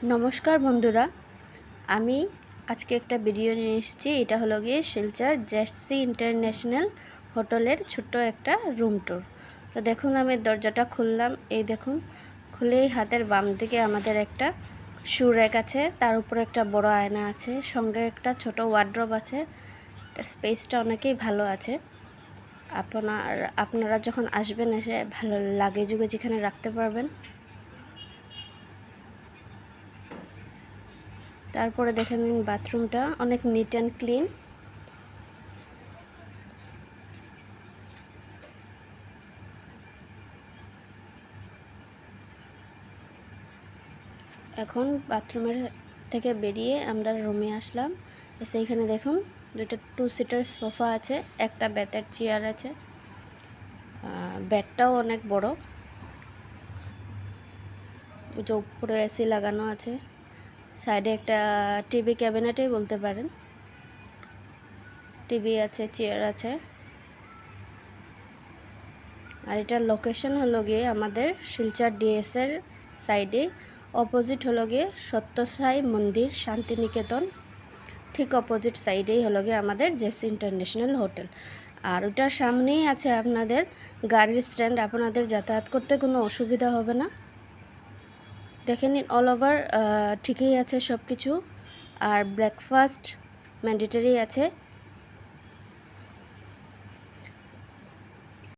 নমস্কার বন্ধুরা, আমি আজকে একটা ভিডিও নিয়ে এসেছি। এটা হলো গিয়ে শিলচর জেসি ইন্টারন্যাশনাল হোটেলের ছোট্ট একটা রুম ট্যুর। তো দেখুন, আমি দরজাটা খুললাম। এই দেখুন, খুলেই হাতের বাম দিকে আমাদের একটা শু র্যাক আছে, তার উপরে একটা বড় আয়না আছে, সঙ্গে একটা ছোট ওয়ার্ড্রব আছে। স্পেসটা অনেকই ভালো আছে। আপনারা যখন আসবেন এসে ভালো লাগেজ যেখানে রাখতে পারবেন। তারপরে দেখে নিন, বাথরুমটা অনেক নিট অ্যান্ড ক্লিন। এখন বাথরুমের থেকে বেরিয়ে আমরা রুমে আসলাম। সেইখানে দেখুন, দুটো 2 সিটার সোফা আছে, একটা বেতের চেয়ার আছে, বেডটাও অনেক বড়। যে উপরে এসি লাগানো আছে, সাইডে একটা টিভি ক্যাবিনেটই বলতে পারেন। টিভি আছে, চেয়ার আছে। আর এটার লোকেশন হলো গিয়ে আমাদের শিলচর ডিএসের সাইডে, অপোজিট হলো গিয়ে সত্যসাই মন্দির শান্তিনিকেতন, ঠিক অপোজিট সাইডেই হলো গিয়ে আমাদের জেসি ইন্টারন্যাশনাল হোটেল। আর ওটার সামনেই আছে আপনাদের গাড়ির স্ট্যান্ড, আপনাদের যাতায়াত করতে কোনো অসুবিধা হবে না। দেখে নিন, অল ওভার ঠিকই আছে সব কিছু। আর ব্রেকফাস্ট ম্যান্ডেটরি আছে,